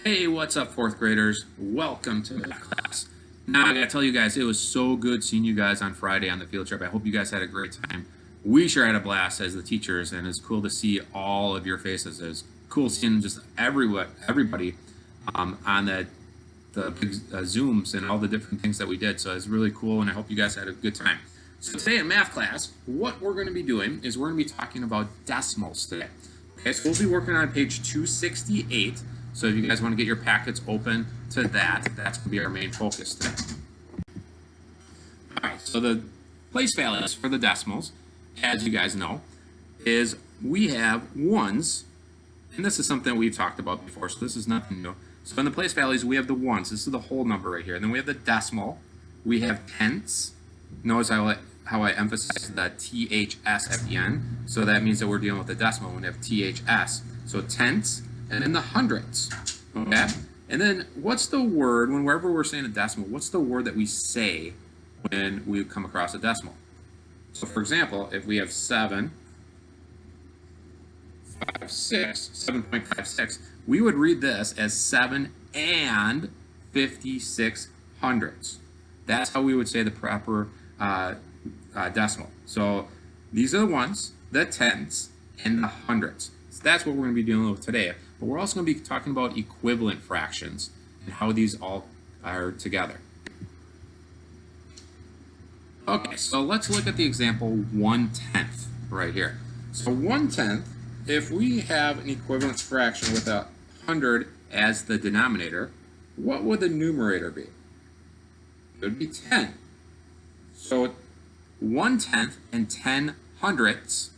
Hey, what's up, fourth graders? Welcome to the class. Now, I gotta tell you guys, it was so good seeing you guys on Friday on the field trip. I hope you guys had a great time. We sure had a blast as the teachers, and it's cool to see all of your faces. It's cool seeing just everybody on the big Zooms and all the different things that we did. So it's really cool, and I hope you guys had a good time. So today in math class, what we're going to be doing is we're going to be talking about decimals today. Okay, so we'll be working on page 268. So if you guys want to get your packets open to that, that's going to be our main focus today. All right, so the place values for the decimals, as you guys know, is we have ones, and this is something we've talked about before, so this is nothing new. So in the place values, we have the ones. This is the whole number right here. And then we have the decimal. We have tenths. Notice how I emphasize the THS at the end. So that means that we're dealing with the decimal when we have THS. So tenths, and then the hundredths. Okay? And then what's the word, whenever we're saying a decimal, what's the word that we say when we come across a decimal? So for example, if we have 7.56, we would read this as 7 and 56 hundredths. That's how we would say the proper decimal. So these are the ones, the tenths, and the hundredths. So that's what we're going to be dealing with today. But we're also going to be talking about equivalent fractions and how these all are together. Okay, so let's look at the example 1/10 right here. So 1/10, if we have an equivalent fraction with 100 as the denominator, what would the numerator be? It would be 10. So 1/10 and 10 hundredths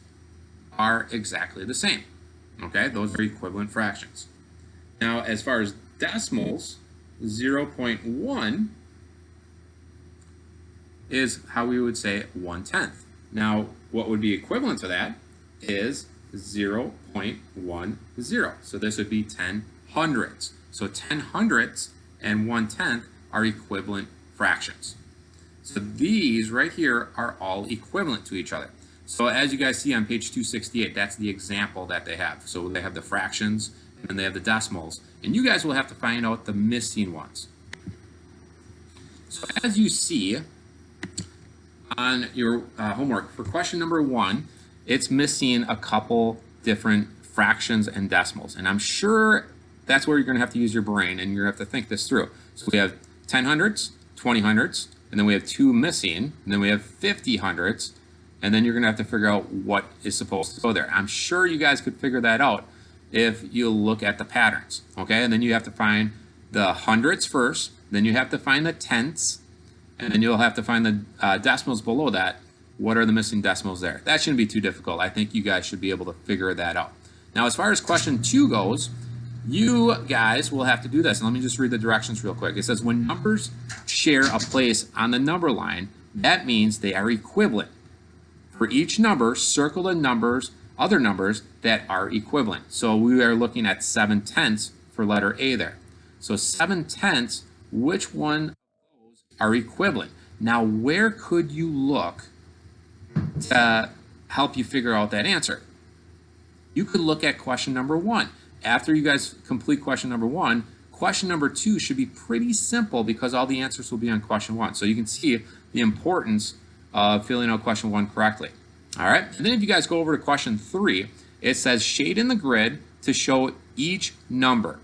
are exactly the same. Okay, those are equivalent fractions. Now, as far as decimals, 0.1 is how we would say 1/10. Now, what would be equivalent to that is 0.10. So this would be 10 hundredths. So 10 hundredths and 1/10 are equivalent fractions. So these right here are all equivalent to each other. So as you guys see on page 268, that's the example that they have. So they have the fractions, and then they have the decimals. And you guys will have to find out the missing ones. So as you see on your homework, for question number 1, it's missing a couple different fractions and decimals. And I'm sure that's where you're going to have to use your brain, and you're going to have to think this through. So we have 10 hundredths, 20 hundredths, and then we have 2 missing, and then we have 50 hundredths, and then you're going to have to figure out what is supposed to go there. I'm sure you guys could figure that out if you look at the patterns, okay? And then you have to find the hundredths first, then you have to find the tenths, and then you'll have to find the decimals below that. What are the missing decimals there? That shouldn't be too difficult. I think you guys should be able to figure that out. Now, as far as question 2 goes, you guys will have to do this. And let me just read the directions real quick. It says, when numbers share a place on the number line, that means they are equivalent. For each number, circle the other numbers that are equivalent. So we are looking at 7/10 for letter A there. So 7/10, which one of those are equivalent? Now, where could you look to help you figure out that answer? You could look at question number 1. After you guys complete question number 1, question number 2 should be pretty simple because all the answers will be on question 1. So you can see the importance of filling out question 1 correctly. All right, and then if you guys go over to question 3, it says shade in the grid to show each number.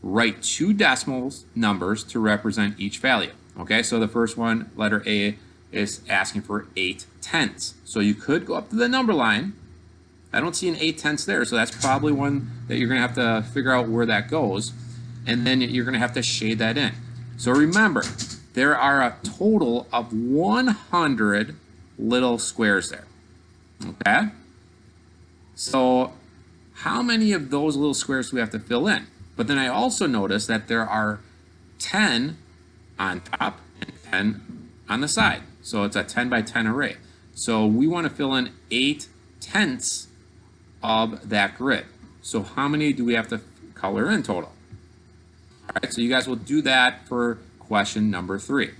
Write 2 decimal numbers to represent each value. Okay, so the first one, letter A, is asking for 8/10. So you could go up to the number line. I don't see an 8/10 there, so that's probably one that you're going to have to figure out where that goes, and then you're going to have to shade that in. So remember, there are a total of 100 little squares there. Okay? So how many of those little squares do we have to fill in? But then I also notice that there are 10 on top and 10 on the side. So it's a 10 by 10 array. So we want to fill in 8/10 of that grid. So how many do we have to color in total? All right, so you guys will do that for question number 3.